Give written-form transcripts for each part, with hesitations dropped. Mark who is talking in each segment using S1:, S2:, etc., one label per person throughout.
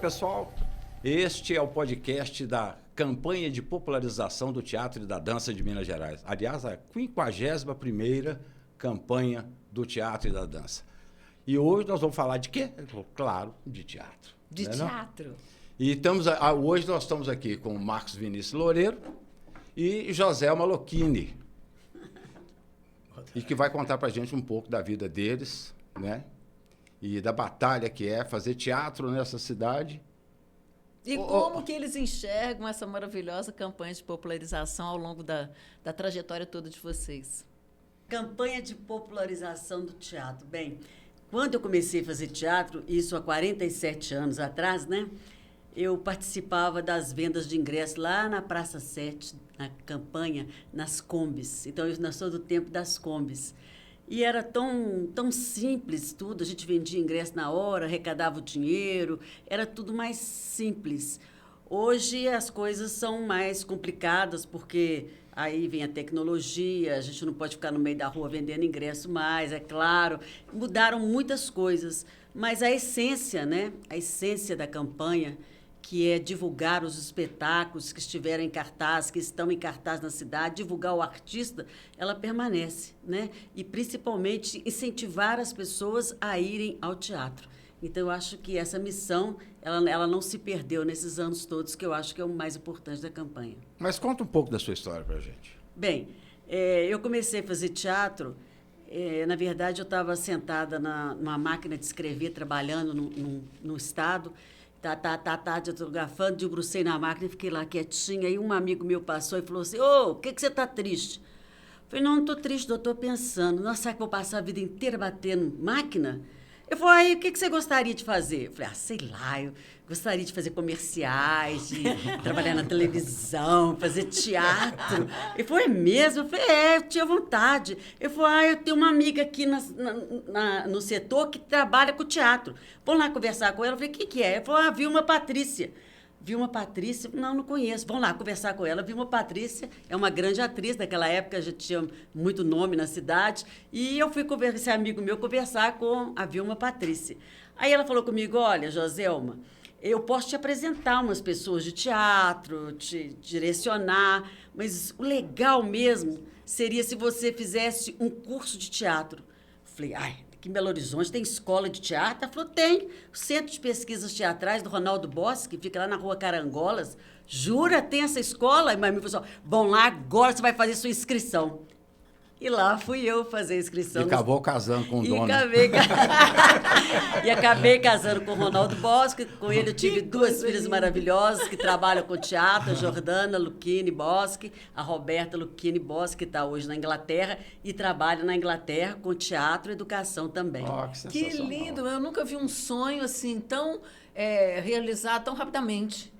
S1: pessoal. Este é o podcast da campanha de popularização do teatro e da dança de Minas Gerais. Aliás, a 51ª campanha do teatro e da dança. E hoje nós vamos falar de quê? Claro, de teatro.
S2: De teatro.
S1: E hoje nós estamos aqui com o Marcos Vinícius Loureiro e Joselma Locchini, e que vai contar para a gente um pouco da vida deles, né? E da batalha que é fazer teatro nessa cidade.
S2: E como que eles enxergam essa maravilhosa campanha de popularização ao longo da trajetória toda de vocês?
S3: Campanha de popularização do teatro. Bem, quando eu comecei a fazer teatro, isso há 47 anos atrás, né? Eu participava das vendas de ingressos lá na Praça 7, na campanha, nas combis. Então, eu sou do tempo das combis. E era tão simples tudo, a gente vendia ingresso na hora, arrecadava o dinheiro, era tudo mais simples. Hoje as coisas são mais complicadas, porque aí vem a tecnologia, a gente não pode ficar no meio da rua vendendo ingresso mais, é claro. Mudaram muitas coisas, mas a essência, né? A essência da campanha, que é divulgar os espetáculos que estiveram em cartaz, que estão em cartaz na cidade, divulgar o artista, ela permanece, né? E, principalmente, incentivar as pessoas a irem ao teatro. Então, eu acho que essa missão, ela não se perdeu nesses anos todos, que eu acho que é o mais importante da campanha.
S1: Mas conta um pouco da sua história para a gente.
S3: Bem, eu comecei a fazer teatro, na verdade, eu estava sentada numa máquina de escrever, trabalhando no estado, debrucei na máquina e fiquei lá quietinha. Aí um amigo meu passou e falou assim, o que você está triste? Eu falei, não estou triste, eu estou pensando. Nossa, será que vou passar a vida inteira batendo máquina? Eu falei, aí, o que você gostaria de fazer? Eu falei, sei lá, eu gostaria de fazer comerciais, de trabalhar na televisão, fazer teatro. Ele falou, é mesmo? Eu falei, eu tinha vontade. Eu falei, eu tenho uma amiga aqui no setor que trabalha com teatro. Vamos lá conversar com ela. Eu falei, que é? Ele falou, Vilma Patrícia. Vilma Patrícia? Não conheço. Vamos lá conversar com ela. Vilma Patrícia é uma grande atriz. Naquela época já tinha muito nome na cidade. E eu fui esse amigo meu conversar com a Vilma Patrícia. Aí ela falou comigo, olha, Joselma, eu posso te apresentar umas pessoas de teatro, te direcionar, mas o legal mesmo seria se você fizesse um curso de teatro. Falei, aqui em Belo Horizonte tem escola de teatro? Ela falou, tem. O Centro de Pesquisas Teatrais do Ronaldo Bosque, que fica lá na Rua Carangolas. Jura? Tem essa escola? E meu amigo falou, vão lá, agora você vai fazer sua inscrição. E lá fui eu fazer a inscrição.
S1: E acabou casando com o dono.
S3: E acabei casando com o Ronaldo Bosque. Com ele eu tive duas filhas maravilhosas que trabalham com teatro, a Jordana Locchini Bosque, a Roberta Locchini Bosque, que está hoje na Inglaterra, e trabalha na Inglaterra com teatro e educação também.
S2: Que lindo! Eu nunca vi um sonho assim tão realizado tão rapidamente.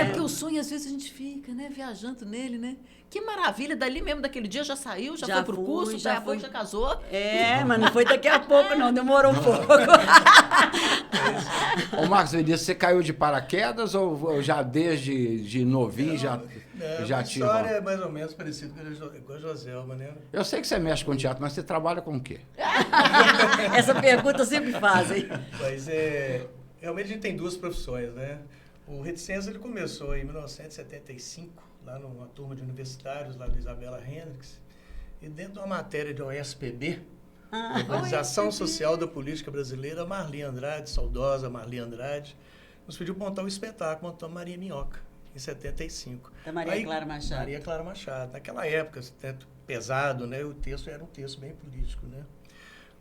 S2: Porque o sonho, às vezes, a gente fica, né, viajando nele, né? Que maravilha, dali mesmo, daquele dia, já saiu, já foi pro curso, já casou.
S3: Mas não foi daqui a pouco, não, demorou um pouco.
S1: Ô, Marcos Vinícius, você caiu de paraquedas ou já desde novinho já tinha?
S4: A história é mais ou menos parecida com a Joselma, né?
S1: Eu sei que você mexe com teatro, mas você trabalha com o quê?
S3: Essa pergunta sempre fazem.
S4: Pois realmente a gente tem duas profissões, né? O Reticências ele começou em 1975, lá numa turma de universitários, lá da Isabela Hendricks, e dentro de uma matéria de OSPB, Organização Social da Política Brasileira, Marli Andrade, saudosa Marli Andrade, nos pediu montar um espetáculo, montamos Maria Minhoca, em 75.
S3: Da Maria Clara Machado.
S4: Maria Clara Machado. Naquela época, teto pesado, né? O texto era um texto bem político, né?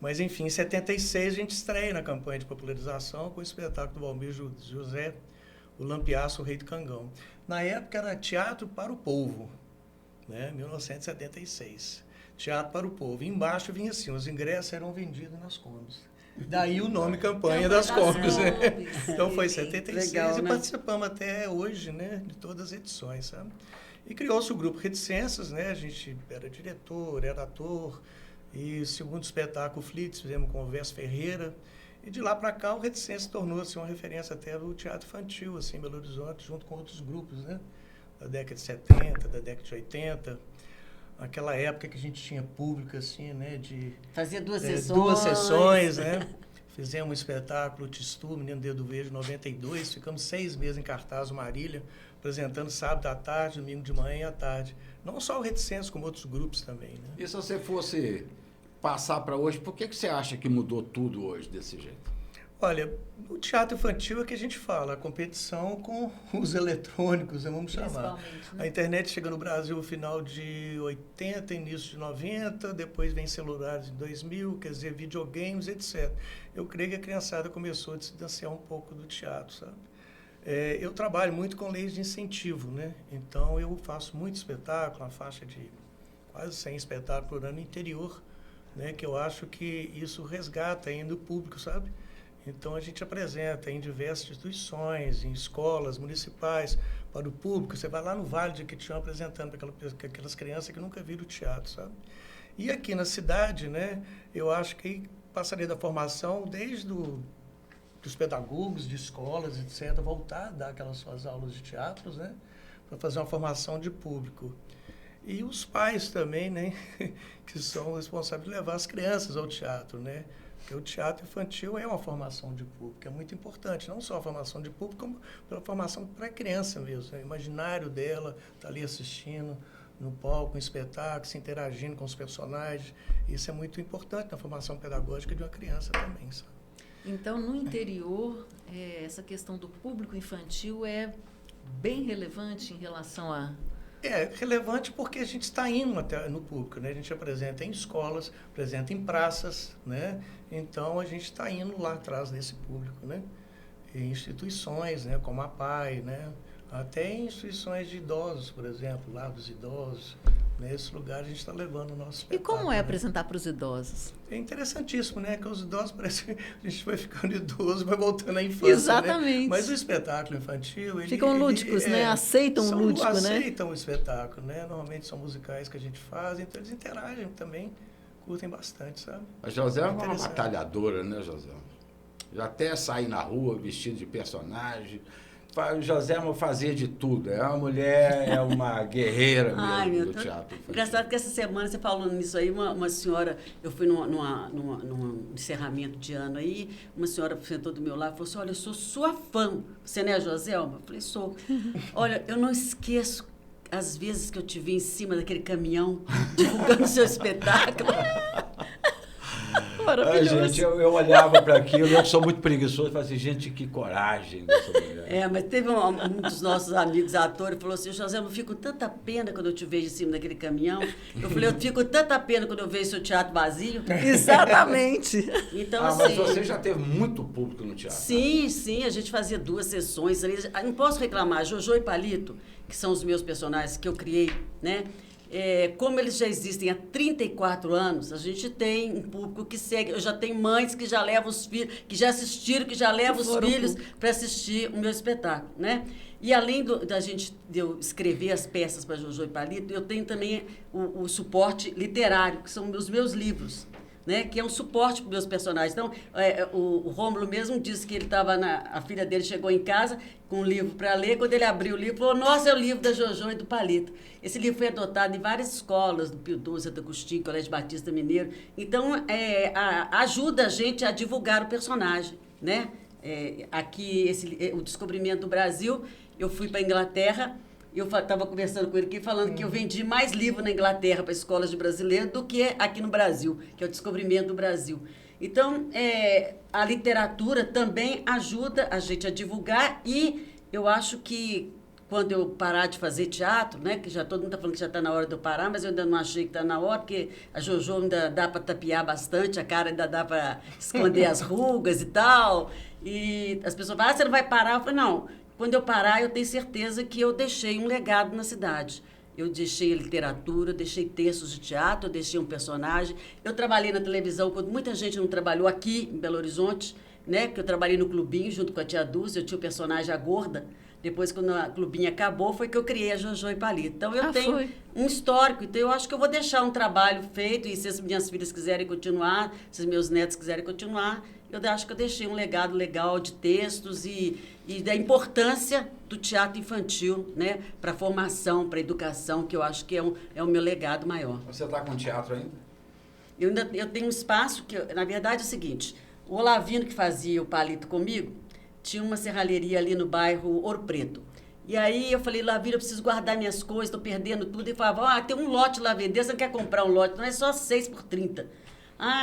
S4: Mas, enfim, em 76 a gente estreia na campanha de popularização com o espetáculo do Valmir José, o Lampiaço, o Rei do Cangão. Na época era Teatro para o Povo, né? 1976. Teatro para o Povo. E embaixo vinha assim, os ingressos eram vendidos nas combis. Daí o nome Campanha das Combis, né? Então foi 76 legal, e participamos até hoje, né? De todas as edições, sabe? E criou-se o grupo Reticências, né? A gente era diretor, era ator. E o segundo espetáculo, Flits, fizemos com o Vés Ferreira. E de lá para cá, o Reticências tornou-se uma referência até do teatro infantil, assim, em Belo Horizonte, junto com outros grupos, né? Da década de 70, da década de 80. Aquela época que a gente tinha público, assim, né?
S3: Fazia duas sessões.
S4: Duas sessões, né? Fizemos um espetáculo, Tistu, Menino Dedo Verde, em 92. Ficamos 6 meses em cartaz, Marília, apresentando sábado à tarde, domingo de manhã e à tarde. Não só o Reticências, como outros grupos também, né?
S1: E se você fosse passar para hoje, por que você acha que mudou tudo hoje desse jeito?
S4: Olha, o teatro infantil é que a gente fala, a competição com os eletrônicos, vamos chamar.
S2: Né?
S4: A internet chega no Brasil no final de 80, início de 90, depois vem celulares em 2000, quer dizer, videogames, etc. Eu creio que a criançada começou a distanciar um pouco do teatro, sabe? Eu trabalho muito com leis de incentivo, né? Então, eu faço muito espetáculo, uma faixa de quase 100 espetáculos por ano no interior, né? Que eu acho que isso resgata ainda o público, sabe? Então, a gente apresenta em diversas instituições, em escolas municipais, para o público. Você vai lá no Vale de Jequitinhonha apresentando para aquelas crianças que nunca viram teatro, sabe? E aqui na cidade, né, eu acho que passaria da formação desde dos pedagogos de escolas, etc., voltar a dar aquelas suas aulas de teatro, né, para fazer uma formação de público. E os pais também, né, que são responsáveis de levar as crianças ao teatro, né? Porque o teatro infantil é uma formação de público, é muito importante, não só a formação de público, como pela formação para a criança mesmo, o imaginário dela, tá ali assistindo no palco, um espetáculo, se interagindo com os personagens. Isso é muito importante na formação pedagógica de uma criança também, sabe?
S2: Então, no interior, essa questão do público infantil é bem relevante em relação a...
S4: É relevante porque a gente está indo até no público, né? A gente apresenta em escolas, apresenta em praças, né? Então, a gente está indo lá atrás desse público, né? Em instituições, né? Como a PAI, né? Até em instituições de idosos, por exemplo, lá dos idosos. Nesse lugar a gente está levando o nosso espetáculo.
S2: E como é apresentar para os idosos?
S4: É interessantíssimo, né? Que os idosos parece que a gente vai ficando idoso, vai voltando à infância.
S2: Exatamente.
S4: Né? Mas o espetáculo infantil...
S2: Ficam lúdicos, né? Aceitam o lúdico, né?
S4: Aceitam o espetáculo, né? Normalmente são musicais que a gente faz, então eles interagem também, curtem bastante, sabe?
S1: A José é uma batalhadora, né, José? Já até sair na rua vestido de personagem. Joselma fazia de tudo. É uma mulher, é uma guerreira mesmo do teatro.
S3: Engraçado que essa semana, você falando nisso aí, uma senhora, eu fui num encerramento de ano aí, uma senhora sentou do meu lado e falou assim, olha, eu sou sua fã. Você não é a Joselma? Eu falei, sou. Olha, eu não esqueço as vezes que eu te vi em cima daquele caminhão divulgando seu espetáculo.
S2: Maravilhoso.
S1: Gente, eu olhava para aquilo, eu sou muito preguiçoso, e falava assim, gente, que coragem dessa mulher.
S3: Mas teve um dos nossos amigos atores que falou assim, José, eu fico tanta pena quando eu te vejo em cima daquele caminhão. Eu falei, eu fico tanta pena quando eu vejo seu teatro vazio.
S2: Exatamente.
S3: Então,
S1: mas você já teve muito público no teatro.
S3: Sim, sim, a gente fazia 2 sessões. Não posso reclamar, Jojo e Palito, que são os meus personagens que eu criei, né? Como eles já existem há 34 anos, a gente tem um público que segue. Eu já tenho mães que já levam os filhos, que já assistiram, que já levam os filhos para assistir o meu espetáculo, né? E além de eu escrever as peças para Jojo e Palito, eu tenho também o suporte literário, que são os meus livros, né, que é um suporte para os meus personagens. Então, o Rômulo mesmo disse que ele estava a filha dele chegou em casa com um livro para ler, quando ele abriu o livro, falou, nossa, é o livro da Jojo e do Palito. Esse livro foi adotado em várias escolas, do Pio XII, Santo Agostinho, Colégio Batista Mineiro. Então, ajuda a gente a divulgar o personagem, né? Aqui, o Descobrimento do Brasil, eu fui para a Inglaterra, eu estava conversando com ele aqui, falando que eu vendi mais livro na Inglaterra para escolas de brasileiro do que aqui no Brasil, que é o Descobrimento do Brasil. Então, a literatura também ajuda a gente a divulgar e eu acho que quando eu parar de fazer teatro, né, que já todo mundo está falando que já está na hora de eu parar, mas eu ainda não achei que está na hora, porque a Jojo ainda dá para tapear bastante, a cara ainda dá para esconder as rugas e tal. E as pessoas falam, você não vai parar? Eu falei, não. Quando eu parar, eu tenho certeza que eu deixei um legado na cidade. Eu deixei literatura, deixei textos de teatro, eu deixei um personagem. Eu trabalhei na televisão quando muita gente não trabalhou aqui em Belo Horizonte, né? Porque eu trabalhei no Clubinho junto com a tia Dulce, eu tinha o personagem A Gorda. Depois, quando a Clubinho acabou, foi que eu criei a Jojo e Palito. Então, eu tenho um histórico. Então, eu acho que eu vou deixar um trabalho feito e se as minhas filhas quiserem continuar, se os meus netos quiserem continuar, eu acho que eu deixei um legado legal de textos e da importância do teatro infantil, né, para a formação, para a educação, que eu acho que é o meu legado maior.
S1: Você está com teatro ainda?
S3: Eu tenho um espaço que, na verdade, é o seguinte, O Olavino, que fazia o palito comigo, tinha uma serralheria ali no bairro Ouro Preto. E aí eu falei, Olavino, eu preciso guardar minhas coisas, estou perdendo tudo. Ele falava, tem um lote lá vender, você não quer comprar um lote? Não é só 6 por 30.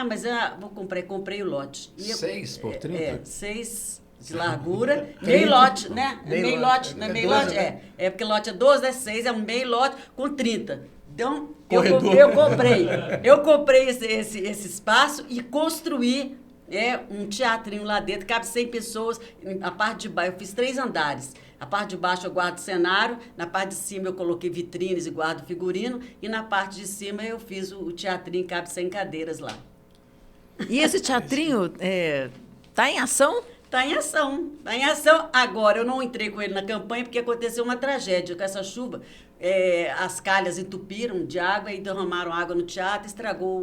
S3: Mas vou comprar. Comprei o lote.
S1: 6 por 30?
S3: 6 de largura, meio lote, né? Meio lote, não é meio lote? É porque lote é 12, é 6, é um meio lote com 30. Então, eu comprei esse espaço e construí um teatrinho lá dentro, cabe 100 pessoas. A parte de baixo, eu fiz 3 andares. A parte de baixo eu guardo cenário, na parte de cima eu coloquei vitrines e guardo figurino, e na parte de cima eu fiz o teatrinho, cabe 100 cadeiras lá.
S2: E esse teatrinho tá em ação?
S3: Está em ação, está em ação. Agora, eu não entrei com ele na campanha porque aconteceu uma tragédia. Com essa chuva, as calhas entupiram de água e derramaram água no teatro, estragou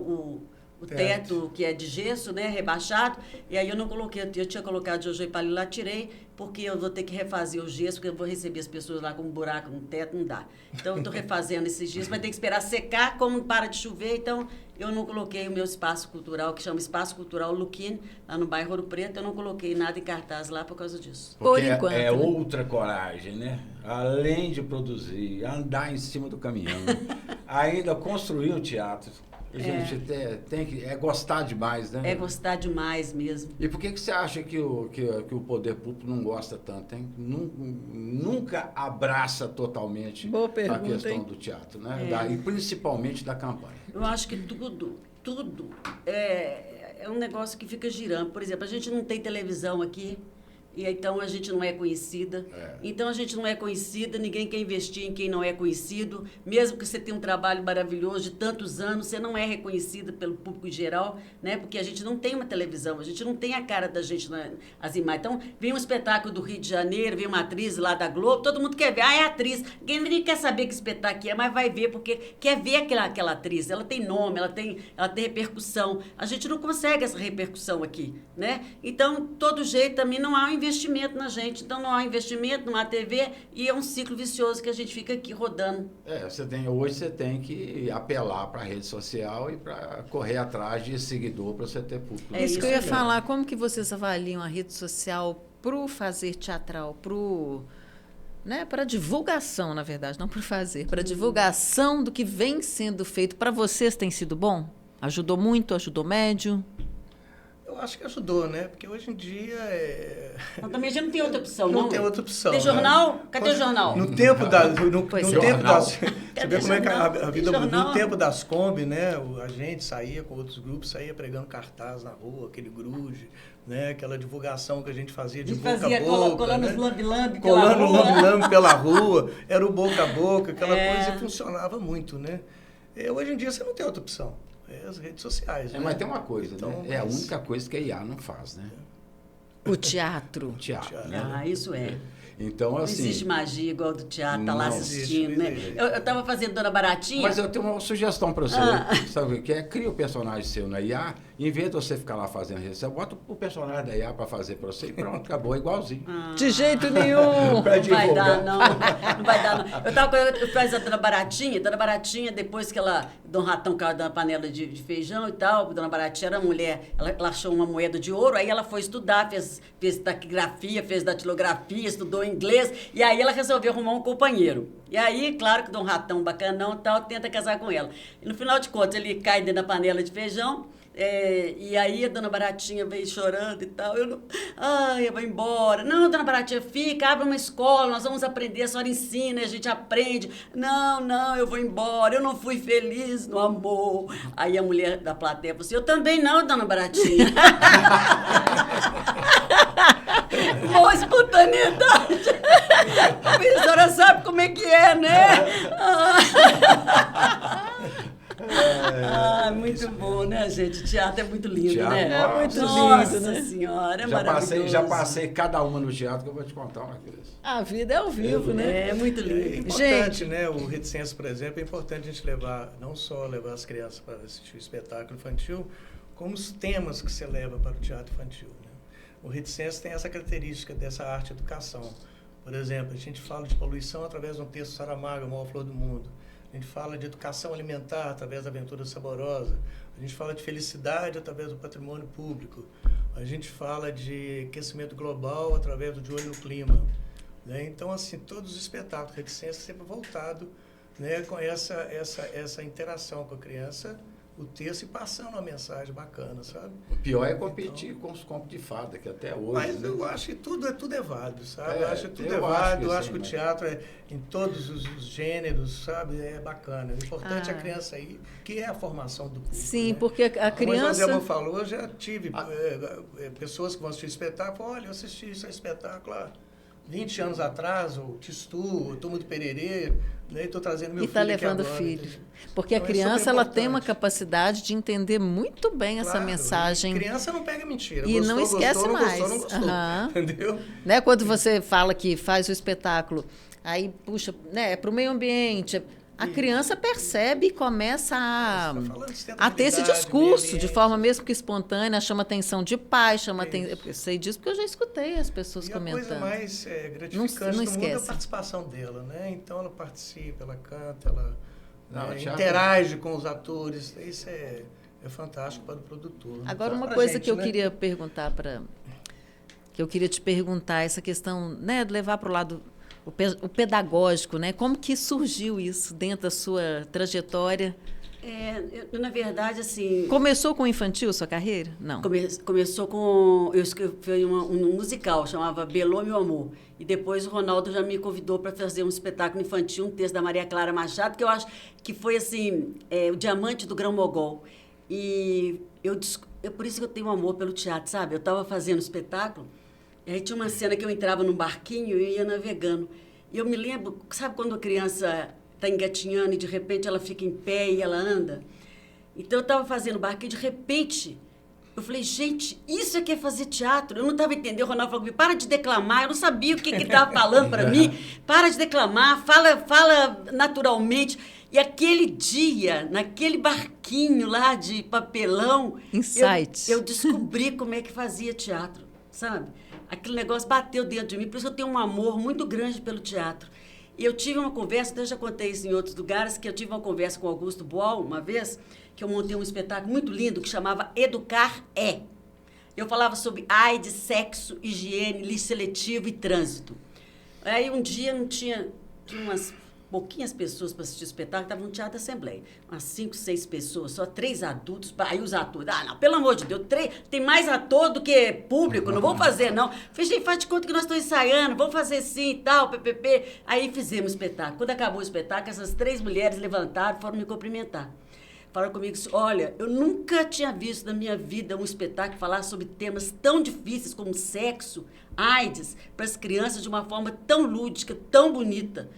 S3: o teto, que é de gesso, né, rebaixado, e aí eu não coloquei, eu tinha colocado Jojo e Palito lá, tirei, porque eu vou ter que refazer o gesso, porque eu vou receber as pessoas lá com um buraco no teto, não dá. Então, eu estou refazendo esses gesso, vai ter que esperar secar, como para de chover, então eu não coloquei o meu espaço cultural, que chama Espaço Cultural Luquini, lá no bairro Ouro Preto, eu não coloquei nada em cartaz lá por causa disso.
S1: Porque
S2: por enquanto,
S1: é
S2: né?
S1: outra coragem, né? Além de produzir, andar em cima do caminhão, ainda construir o teatro. A gente tem que gostar demais, né?
S3: É gostar demais mesmo.
S1: E por que você acha que o poder público não gosta tanto, hein? Nunca abraça totalmente
S2: Boa
S1: a
S2: pergunta,
S1: questão
S2: hein?
S1: do teatro, né? E principalmente da campanha.
S3: Eu acho que tudo é um negócio que fica girando. Por exemplo, a gente não tem televisão aqui, e então a gente não é conhecida. Então a gente não é conhecida, ninguém quer investir em quem não é conhecido. Mesmo que você tenha um trabalho maravilhoso de tantos anos, você não é reconhecida pelo público em geral, né? Porque a gente não tem uma televisão, a gente não tem a cara da gente nas imagens. Então, vem um espetáculo do Rio de Janeiro, vem uma atriz lá da Globo, todo mundo quer ver. É atriz. Ninguém quer saber que espetáculo é, mas vai ver, porque quer ver aquela atriz. Ela tem nome, ela tem repercussão. A gente não consegue essa repercussão aqui, né? Então, todo jeito também não há um investimento na gente. Então, não há investimento, não há TV, e é um ciclo vicioso que a gente fica aqui rodando.
S1: Hoje você tem que apelar para a rede social e para correr atrás de seguidor para você ter público.
S2: É isso que eu ia falar. Como que vocês avaliam a rede social para o fazer teatral, para divulgação, na verdade, não para fazer, para divulgação do que vem sendo feito? Para vocês tem sido bom? Ajudou muito? Ajudou médio?
S4: Eu acho que ajudou, né? Porque hoje em dia
S3: Mas também já não tem outra opção, não?
S4: Não tem outra opção.
S3: Tem jornal? Cadê o jornal?
S4: No tempo das... Você
S3: Cadê
S4: vê como é que a
S3: jornal?
S4: vida...
S3: Tem jornal?
S4: No tempo das Kombi, né? A gente saía com outros grupos, saía pregando cartaz na rua, aquele grude, né? Aquela divulgação que a gente fazia de boca a boca.
S3: Colando
S4: né?
S3: os lambe-lambe pela
S4: Colando
S3: rua.
S4: lambe-lambe pela rua. Era o boca a boca, aquela coisa, e funcionava muito, né? Hoje em dia você não tem outra opção. As redes sociais. Né?
S1: Mas tem uma coisa,
S4: então,
S1: né? É a única coisa que a IA não faz, né?
S2: O teatro.
S1: O teatro, né?
S3: Isso é.
S1: Então,
S3: Não
S1: assim...
S3: existe magia igual do teatro, tá lá
S1: Não
S3: assistindo,
S4: existe,
S3: né?
S4: não existe.
S3: Eu tava fazendo Dona Baratinha.
S1: Mas eu tenho uma sugestão para você, sabe o que é? Cria o personagem seu na IA, em vez de você ficar lá fazendo isso, você bota o personagem da IA para fazer para você e pronto, acabou, igualzinho.
S2: De jeito nenhum.
S3: Não vai dar, não. Não vai dar, não. Eu fiz a Dona Baratinha, depois que Dom Ratão caiu da panela de feijão e tal, Dona Baratinha era mulher, ela achou uma moeda de ouro, aí ela foi estudar, fez taquigrafia, fez datilografia, estudou inglês, e aí ela resolveu arrumar um companheiro. E aí, claro que Dom Ratão, bacanão e tal, tenta casar com ela. E no final de contas, ele cai dentro da panela de feijão, e aí a Dona Baratinha veio chorando e tal. Eu vou embora. Não, Dona Baratinha, fica, abre uma escola, nós vamos aprender, a senhora ensina, a gente aprende. Não, eu vou embora, eu não fui feliz no amor. Aí a mulher da plateia falou assim, eu também não, Dona Baratinha. Boa espontaneidade. A senhora sabe como é que é, né? Muito bom, né, gente? O teatro é muito lindo,
S1: Teatro,
S3: né?
S1: é muito
S3: Nossa
S2: lindo, né?
S3: Senhora, é maravilhoso.
S1: Já passei cada uma no teatro que eu vou te contar uma coisa.
S2: A vida é ao vivo, né?
S3: É muito
S4: É
S3: lindo.
S4: importante, né? O Reticência, por exemplo, é importante a gente não só levar as crianças para assistir o espetáculo infantil, como os temas que você leva para o teatro infantil. Né? O Reticência tem essa característica dessa arte-educação. Por exemplo, a gente fala de poluição através de um texto Saramago, A Maior Flor do Mundo. A gente fala de educação alimentar através da Aventura Saborosa. A gente fala de felicidade através do patrimônio público. a gente fala de aquecimento global através do De Olho no Clima. Né? Então, assim, todos os espetáculos reticência sempre voltado, né, com essa interação com a criança, o texto e passando uma mensagem bacana, sabe?
S1: O pior é competir com os contos de fada, que até hoje...
S4: Mas
S1: né?
S4: eu acho que tudo é válido, sabe?
S1: É,
S4: eu acho que tudo é
S1: eu
S4: válido, eu
S1: acho
S4: acho
S1: que
S4: que
S1: sim,
S4: o teatro é em todos os gêneros, sabe? É bacana. O importante é a criança aí, que é a formação do público.
S2: Sim,
S4: né?
S2: porque a
S4: Como a
S2: criança...
S4: Joselma falou, eu já tive pessoas que vão assistir espetáculo, olha, eu assisti esse espetáculo há 20 anos atrás, o Tistu, o Turma do Pererê, né? Estou trazendo meu
S2: E
S4: filho
S2: está levando
S4: aqui agora,
S2: filho.
S4: entendeu?
S2: Porque a
S4: Então, é
S2: criança ela tem uma
S4: superimportante.
S2: capacidade de entender muito bem essa
S4: Claro,
S2: mensagem.
S4: e criança não pega mentira.
S2: E não esquece
S4: gostou,
S2: mais.
S4: Não gostou,
S2: Aham.
S4: entendeu?
S2: Né? Quando você fala que faz o espetáculo, aí puxa, né, é para o meio ambiente. A criança percebe e começa
S4: Você tá falando de
S2: a ter esse
S4: sustentabilidade,
S2: discurso
S4: meio
S2: de
S4: ambiente.
S2: forma mesmo que espontânea, chama atenção de pai, chama
S4: Isso.
S2: atenção. Eu sei disso porque eu já escutei as pessoas
S4: E a
S2: comentando.
S4: coisa mais gratificante
S2: Não
S4: do mundo é a
S2: esquece.
S4: participação dela, né? Então ela participa, ela canta, ela
S1: Não,
S4: né,
S1: teatro-
S4: interage com os atores. Isso é fantástico para o produtor.
S2: Agora,
S4: Só
S2: uma
S4: pra
S2: coisa
S4: gente,
S2: que eu
S4: né?
S2: queria perguntar que eu queria te perguntar, essa questão, né, de levar para o lado o pedagógico, né? Como que surgiu isso dentro da sua trajetória?
S3: Na verdade, assim...
S2: Começou com o infantil sua carreira? Não.
S3: Começou com... Eu escrevi um musical, chamava Belô, Meu Amor. E depois o Ronaldo já me convidou para fazer um espetáculo infantil, um texto da Maria Clara Machado, que eu acho que foi, assim, o diamante do Grão-Mogol. E por isso que eu tenho amor pelo teatro, sabe? Eu estava fazendo espetáculo, e aí tinha uma cena que eu entrava num barquinho e ia navegando. E eu me lembro, sabe quando a criança está engatinhando e de repente ela fica em pé e ela anda? Então eu estava fazendo barquinho e de repente eu falei, gente, isso é que é fazer teatro. Eu não estava entendendo. O Ronaldo falou comigo, para de declamar. Eu não sabia o que ele estava falando para mim. Para de declamar, fala naturalmente. E aquele dia, naquele barquinho lá de papelão,
S2: Insights.
S3: eu descobri como é que fazia teatro, sabe? Aquele negócio bateu dentro de mim, por isso eu tenho um amor muito grande pelo teatro. E eu tive uma conversa, eu já contei isso em outros lugares, que eu tive uma conversa com o Augusto Boal, uma vez, que eu montei um espetáculo muito lindo que chamava Educar é. Eu falava sobre AIDS, sexo, higiene, lixo seletivo e trânsito. Aí um dia não tinha umas pouquinhas pessoas para assistir o espetáculo, estava no Teatro da Assembleia. Umas 5, 6 pessoas, só 3 adultos. Aí os atores, não, pelo amor de Deus, tem mais ator do que público, não vamos fazer, não. Falei, faz de conta que nós estamos ensaiando, vamos fazer sim e tal, ppp. Aí fizemos o espetáculo. Quando acabou o espetáculo, essas 3 mulheres levantaram e foram me cumprimentar. Falaram comigo, olha, eu nunca tinha visto na minha vida um espetáculo falar sobre temas tão difíceis como sexo, AIDS, para as crianças de uma forma tão lúdica, tão bonita.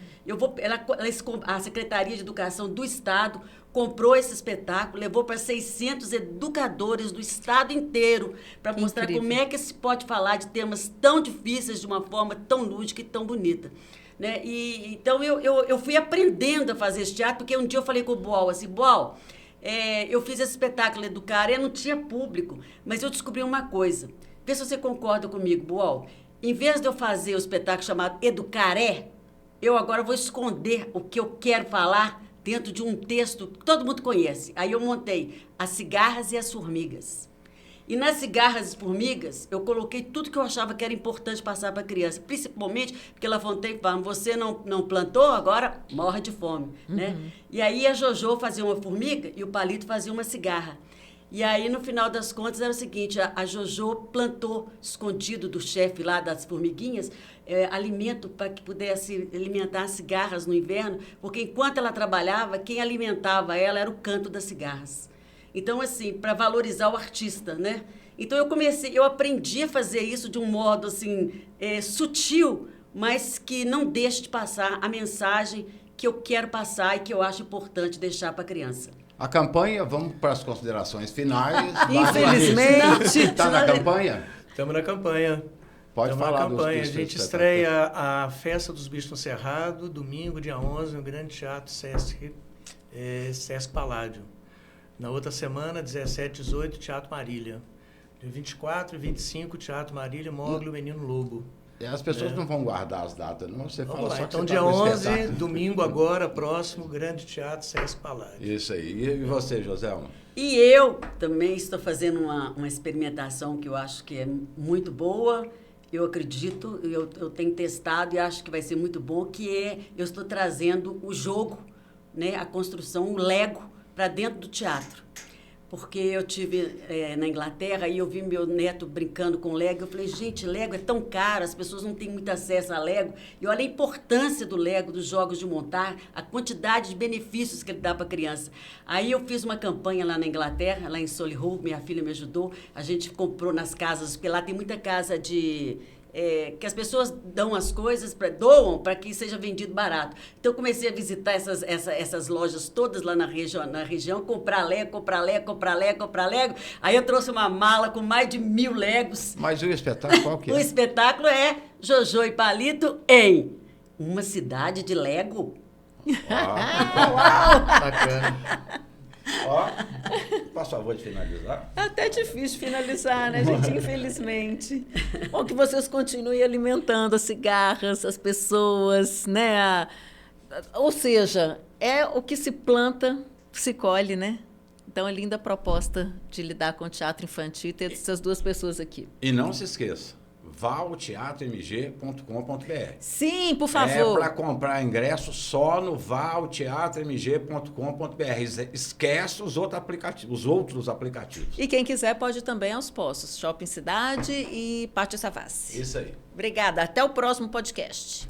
S3: A Secretaria de Educação do Estado comprou esse espetáculo, levou para 600 educadores do Estado inteiro para mostrar como é que se pode falar de temas tão difíceis de uma forma tão lúdica e tão bonita. Né? Então, eu fui aprendendo a fazer esse teatro, porque um dia eu falei com o Boal, assim, Boal, eu fiz esse espetáculo Educar, não tinha público, mas eu descobri uma coisa. Vê se você concorda comigo, Boal. Em vez de eu fazer o espetáculo chamado Educaré, eu agora vou esconder o que eu quero falar dentro de um texto que todo mundo conhece. Aí eu montei As Cigarras e as Formigas. E nas cigarras e formigas, eu coloquei tudo que eu achava que era importante passar para a criança. Principalmente porque La Fontaine fala, você não plantou, agora morre de fome. Né? E aí a Jojo fazia uma formiga e o Palito fazia uma cigarra. E aí, no final das contas, era o seguinte, a Jojo plantou, escondido do chefe lá das formiguinhas, alimento para que pudesse alimentar as cigarras no inverno, porque enquanto ela trabalhava, quem alimentava ela era o canto das cigarras. Então, assim, para valorizar o artista, né? Então, eu aprendi a fazer isso de um modo, assim, sutil, mas que não deixe de passar a mensagem que eu quero passar e que eu acho importante deixar para a criança.
S1: A campanha, vamos para as considerações finais.
S2: Infelizmente.
S1: Está na campanha?
S4: Estamos na campanha.
S1: Pode falar
S4: na campanha.
S1: dos
S4: A gente estreia a Festa dos Bichos no Cerrado, domingo, dia 11, no Grande Teatro Sesc Paládio. Na outra semana, 17, 18, Teatro Marília. Dia 24 e 25, Teatro Marília, Mogli, o Menino Lobo.
S1: As pessoas não vão guardar as datas, não. Você
S4: Vamos
S1: fala
S4: lá.
S1: só que
S4: Então,
S1: você
S4: dia
S1: tá no
S4: 11,
S1: espetáculo.
S4: domingo agora, próximo, Grande Teatro Sesc Palácio.
S1: Isso aí. E você, Joselma?
S3: E eu também estou fazendo uma experimentação que eu acho que é muito boa. Eu acredito, eu tenho testado e acho que vai ser muito bom, que é, eu estou trazendo o jogo, né, a construção, o Lego, para dentro do teatro. Porque eu tive na Inglaterra e eu vi meu neto brincando com Lego. Eu falei, gente, Lego é tão caro, as pessoas não têm muito acesso a Lego. E olha a importância do Lego, dos jogos de montar, a quantidade de benefícios que ele dá para a criança. Aí eu fiz uma campanha lá na Inglaterra, lá em Solihull, minha filha me ajudou. A gente comprou nas casas, porque lá tem muita casa que as pessoas dão as coisas, doam para que seja vendido barato. Então, eu comecei a visitar essas lojas todas lá na região, comprar Lego. Aí eu trouxe uma mala com mais de 1000 Legos.
S1: Mas o espetáculo qual que é?
S3: O espetáculo é Jojo e Palito em uma cidade de Lego.
S4: Bacana.
S1: Ó, faz favor de finalizar.
S2: É até difícil finalizar, né, gente? Infelizmente. Bom, que vocês continuem alimentando as cigarras, as pessoas, né? Ou seja, é o que se planta, se colhe, né? Então, é linda a proposta de lidar com o teatro infantil e ter essas duas pessoas aqui.
S1: E não se esqueça, vá ao teatromg.com.br.
S2: Sim, por
S1: É
S2: favor.
S1: para comprar ingresso só no vaoteatromg.com.br. Esquece os outros aplicativos.
S2: E quem quiser pode ir também aos postos, Shopping Cidade e Pátio Savassi.
S1: Isso aí.
S2: Obrigada. Até o próximo podcast.